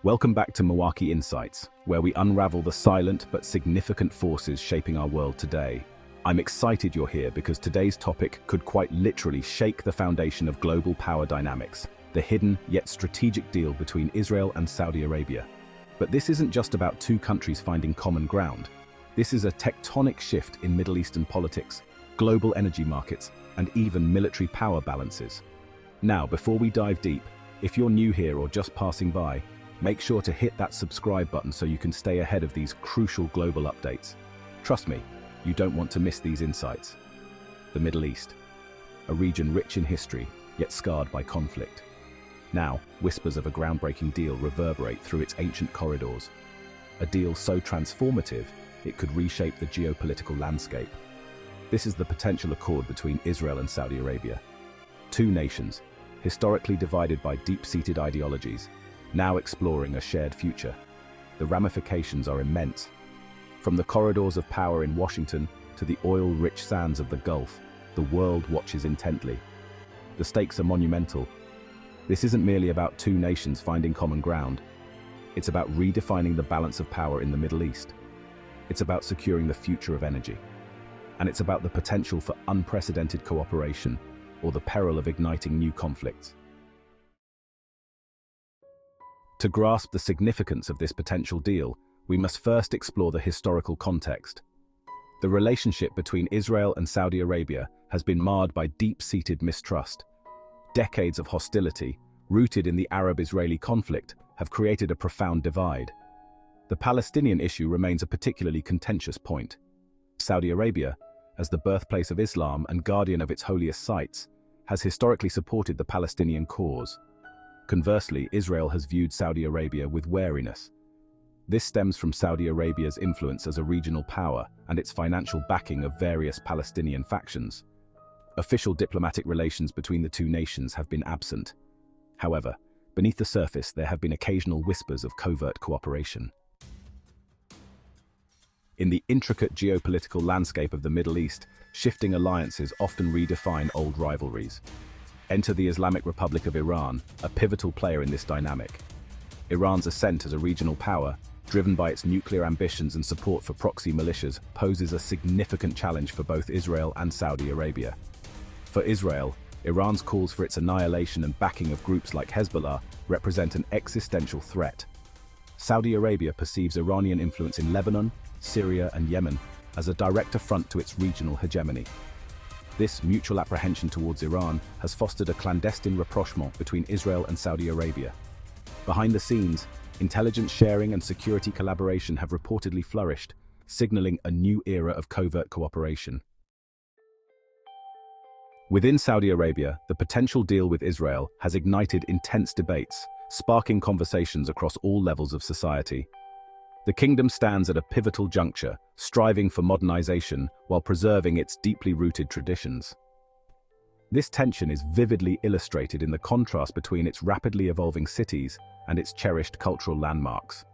Welcome back to Milwaukee Insights, where we unravel the silent but significant forces shaping our world today. I'm excited you're here because today's topic could quite literally shake the foundation of global power dynamics, the hidden yet strategic deal between Israel and Saudi Arabia. But this isn't just about two countries finding common ground. This is a tectonic shift in Middle Eastern politics, global energy markets, and even military power balances. Now, before we dive deep, if you're new here or just passing by, make sure to hit that subscribe button so you can stay ahead of these crucial global updates. Trust me, you don't want to miss these insights. The Middle East, a region rich in history, yet scarred by conflict. Now, whispers of a groundbreaking deal reverberate through its ancient corridors. A deal so transformative, it could reshape the geopolitical landscape. This is the potential accord between Israel and Saudi Arabia. Two nations, historically divided by deep-seated ideologies, now exploring a shared future. The ramifications are immense. From the corridors of power in Washington to the oil-rich sands of the Gulf, the world watches intently. The stakes are monumental. This isn't merely about two nations finding common ground. It's about redefining the balance of power in the Middle East. It's about securing the future of energy. And it's about the potential for unprecedented cooperation or the peril of igniting new conflicts. To grasp the significance of this potential deal, we must first explore the historical context. The relationship between Israel and Saudi Arabia has been marred by deep-seated mistrust. Decades of hostility, rooted in the Arab-Israeli conflict, have created a profound divide. The Palestinian issue remains a particularly contentious point. Saudi Arabia, as the birthplace of Islam and guardian of its holiest sites, has historically supported the Palestinian cause. Conversely, Israel has viewed Saudi Arabia with wariness. This stems from Saudi Arabia's influence as a regional power and its financial backing of various Palestinian factions. Official diplomatic relations between the two nations have been absent. However, beneath the surface there have been occasional whispers of covert cooperation. In the intricate geopolitical landscape of the Middle East, shifting alliances often redefine old rivalries. Enter the Islamic Republic of Iran, a pivotal player in this dynamic. Iran's ascent as a regional power, driven by its nuclear ambitions and support for proxy militias, poses a significant challenge for both Israel and Saudi Arabia. For Israel, Iran's calls for its annihilation and backing of groups like Hezbollah represent an existential threat. Saudi Arabia perceives Iranian influence in Lebanon, Syria, and Yemen as a direct affront to its regional hegemony. This mutual apprehension towards Iran has fostered a clandestine rapprochement between Israel and Saudi Arabia. Behind the scenes, intelligence sharing and security collaboration have reportedly flourished, signaling a new era of covert cooperation. Within Saudi Arabia, the potential deal with Israel has ignited intense debates, sparking conversations across all levels of society. The kingdom stands at a pivotal juncture, striving for modernization while preserving its deeply rooted traditions. This tension is vividly illustrated in the contrast between its rapidly evolving cities and its cherished cultural landmarks.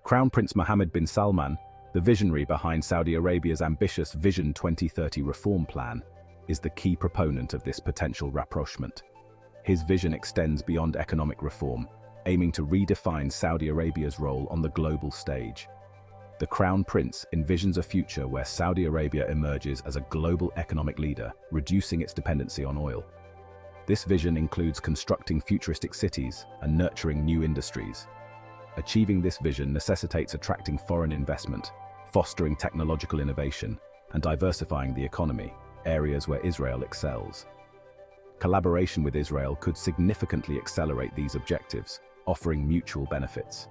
Crown Prince Mohammed bin Salman, the visionary behind Saudi Arabia's ambitious Vision 2030 reform plan, is the key proponent of this potential rapprochement. His vision extends beyond economic reform, aiming to redefine Saudi Arabia's role on the global stage. The Crown Prince envisions a future where Saudi Arabia emerges as a global economic leader, reducing its dependency on oil. This vision includes constructing futuristic cities and nurturing new industries. Achieving this vision necessitates attracting foreign investment, fostering technological innovation, and diversifying the economy, areas where Israel excels. Collaboration with Israel could significantly accelerate these objectives, offering mutual benefits.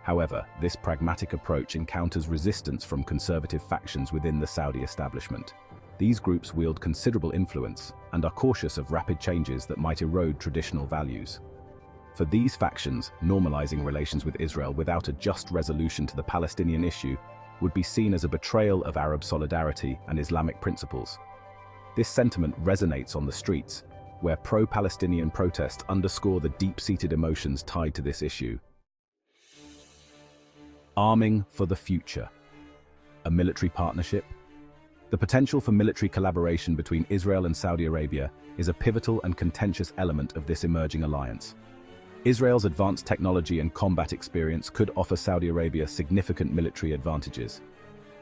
However, this pragmatic approach encounters resistance from conservative factions within the Saudi establishment. These groups wield considerable influence and are cautious of rapid changes that might erode traditional values. For these factions, normalizing relations with Israel without a just resolution to the Palestinian issue would be seen as a betrayal of Arab solidarity and Islamic principles. This sentiment resonates on the streets, where pro-Palestinian protests underscore the deep-seated emotions tied to this issue. Arming for the future. A military partnership? The potential for military collaboration between Israel and Saudi Arabia is a pivotal and contentious element of this emerging alliance. Israel's advanced technology and combat experience could offer Saudi Arabia significant military advantages.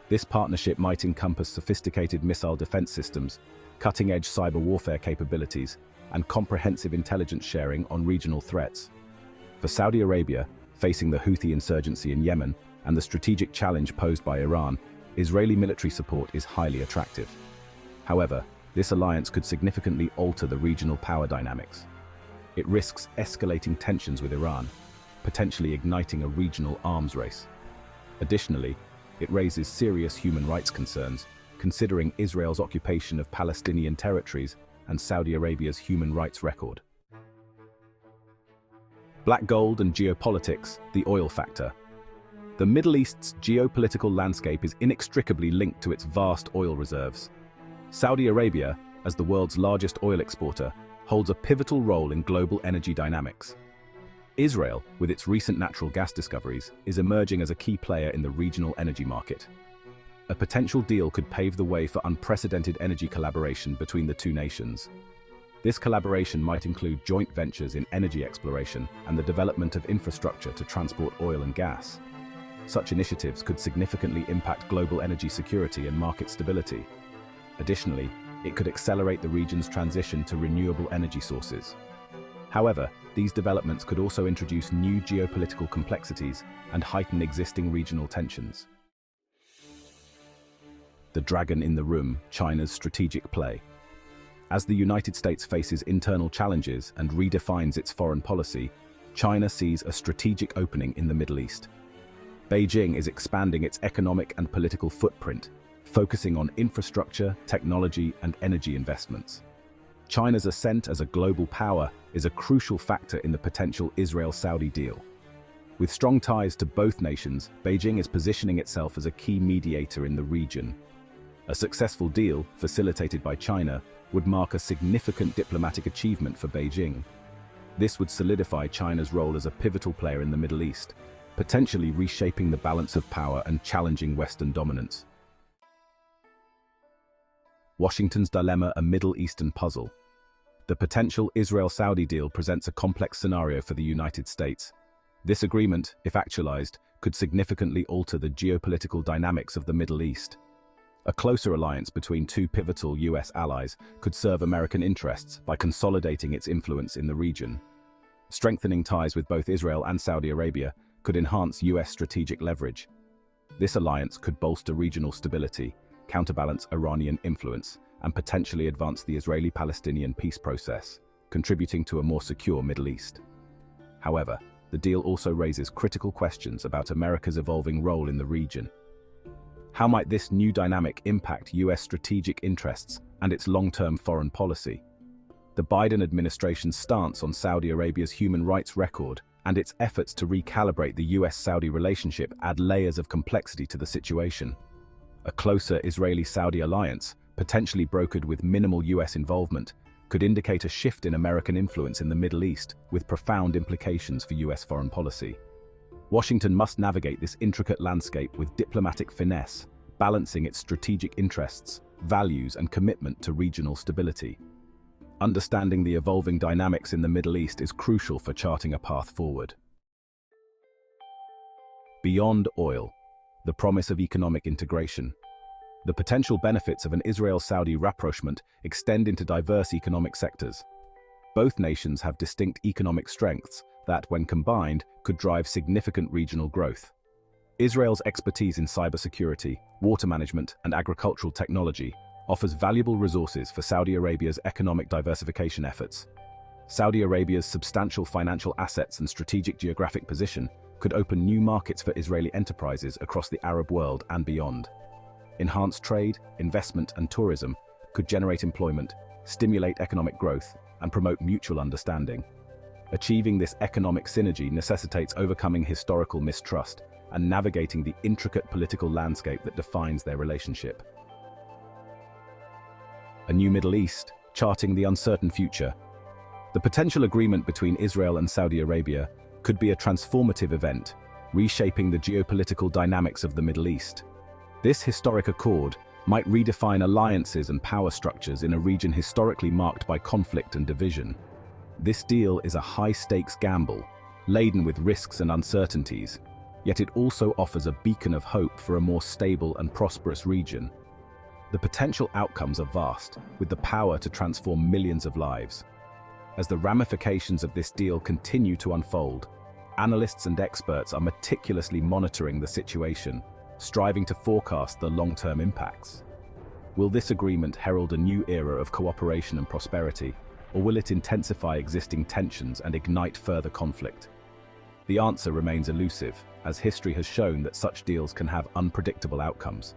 This partnership might encompass sophisticated missile defense systems, cutting-edge cyber warfare capabilities, and comprehensive intelligence sharing on regional threats. For Saudi Arabia, facing the Houthi insurgency in Yemen and the strategic challenge posed by Iran, Israeli military support is highly attractive. However, this alliance could significantly alter the regional power dynamics. It risks escalating tensions with Iran, potentially igniting a regional arms race. Additionally, it raises serious human rights concerns, considering Israel's occupation of Palestinian territories and Saudi Arabia's human rights record. Black gold and geopolitics, the oil factor. The Middle East's geopolitical landscape is inextricably linked to its vast oil reserves. Saudi Arabia, as the world's largest oil exporter, holds a pivotal role in global energy dynamics. Israel, with its recent natural gas discoveries, is emerging as a key player in the regional energy market. A potential deal could pave the way for unprecedented energy collaboration between the two nations. This collaboration might include joint ventures in energy exploration and the development of infrastructure to transport oil and gas. Such initiatives could significantly impact global energy security and market stability. Additionally, it could accelerate the region's transition to renewable energy sources. However, these developments could also introduce new geopolitical complexities and heighten existing regional tensions. The dragon in the room, China's strategic play. As the United States faces internal challenges and redefines its foreign policy, China sees a strategic opening in the Middle East. Beijing is expanding its economic and political footprint, focusing on infrastructure, technology, and energy investments. China's ascent as a global power is a crucial factor in the potential Israel-Saudi deal. With strong ties to both nations, Beijing is positioning itself as a key mediator in the region. A successful deal, facilitated by China, would mark a significant diplomatic achievement for Beijing. This would solidify China's role as a pivotal player in the Middle East, potentially reshaping the balance of power and challenging Western dominance. Washington's dilemma, a Middle Eastern puzzle. The potential Israel-Saudi deal presents a complex scenario for the United States. This agreement, if actualized, could significantly alter the geopolitical dynamics of the Middle East. A closer alliance between two pivotal US allies could serve American interests by consolidating its influence in the region. Strengthening ties with both Israel and Saudi Arabia could enhance US strategic leverage. This alliance could bolster regional stability, counterbalance Iranian influence, and potentially advance the Israeli-Palestinian peace process, contributing to a more secure Middle East. However, the deal also raises critical questions about America's evolving role in the region. How might this new dynamic impact US strategic interests and its long-term foreign policy? The Biden administration's stance on Saudi Arabia's human rights record and its efforts to recalibrate the US-Saudi relationship add layers of complexity to the situation. A closer Israeli-Saudi alliance, potentially brokered with minimal US involvement, could indicate a shift in American influence in the Middle East with profound implications for US foreign policy. Washington must navigate this intricate landscape with diplomatic finesse, balancing its strategic interests, values, and commitment to regional stability. Understanding the evolving dynamics in the Middle East is crucial for charting a path forward. Beyond oil, the promise of economic integration. The potential benefits of an Israel-Saudi rapprochement extend into diverse economic sectors. Both nations have distinct economic strengths that, when combined, could drive significant regional growth. Israel's expertise in cybersecurity, water management, and agricultural technology offers valuable resources for Saudi Arabia's economic diversification efforts. Saudi Arabia's substantial financial assets and strategic geographic position could open new markets for Israeli enterprises across the Arab world and beyond. Enhanced trade, investment, and tourism could generate employment, stimulate economic growth, and promote mutual understanding. Achieving this economic synergy necessitates overcoming historical mistrust and navigating the intricate political landscape that defines their relationship. A new Middle East, charting the uncertain future. The potential agreement between Israel and Saudi Arabia could be a transformative event, reshaping the geopolitical dynamics of the Middle East. This historic accord might redefine alliances and power structures in a region historically marked by conflict and division. This deal is a high-stakes gamble, laden with risks and uncertainties, yet it also offers a beacon of hope for a more stable and prosperous region. The potential outcomes are vast, with the power to transform millions of lives. As the ramifications of this deal continue to unfold, analysts and experts are meticulously monitoring the situation, striving to forecast the long-term impacts. Will this agreement herald a new era of cooperation and prosperity, or will it intensify existing tensions and ignite further conflict? The answer remains elusive, as history has shown that such deals can have unpredictable outcomes.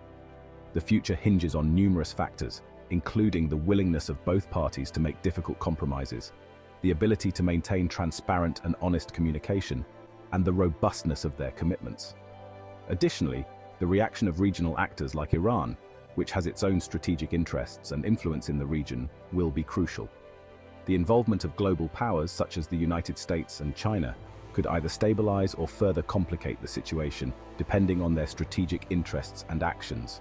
The future hinges on numerous factors, including the willingness of both parties to make difficult compromises, the ability to maintain transparent and honest communication, and the robustness of their commitments. Additionally, the reaction of regional actors like Iran, which has its own strategic interests and influence in the region, will be crucial. The involvement of global powers such as the United States and China could either stabilize or further complicate the situation, depending on their strategic interests and actions.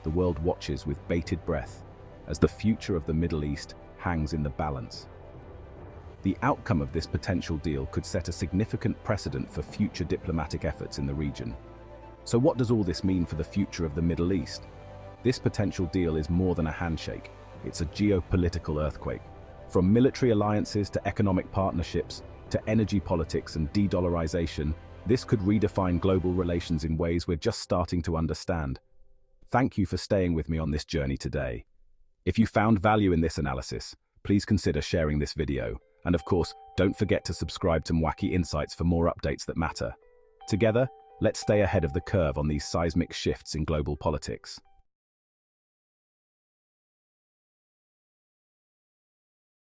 The world watches with bated breath as the future of the Middle East hangs in the balance. The outcome of this potential deal could set a significant precedent for future diplomatic efforts in the region. So what does all this mean for the future of the Middle East? This potential deal is more than a handshake. It's a geopolitical earthquake. From military alliances to economic partnerships to energy politics and de-dollarization, this could redefine global relations in ways we're just starting to understand. Thank you for staying with me on this journey today. If you found value in this analysis, please consider sharing this video. And of course, don't forget to subscribe to Mwaki Insights for more updates that matter. Together, let's stay ahead of the curve on these seismic shifts in global politics.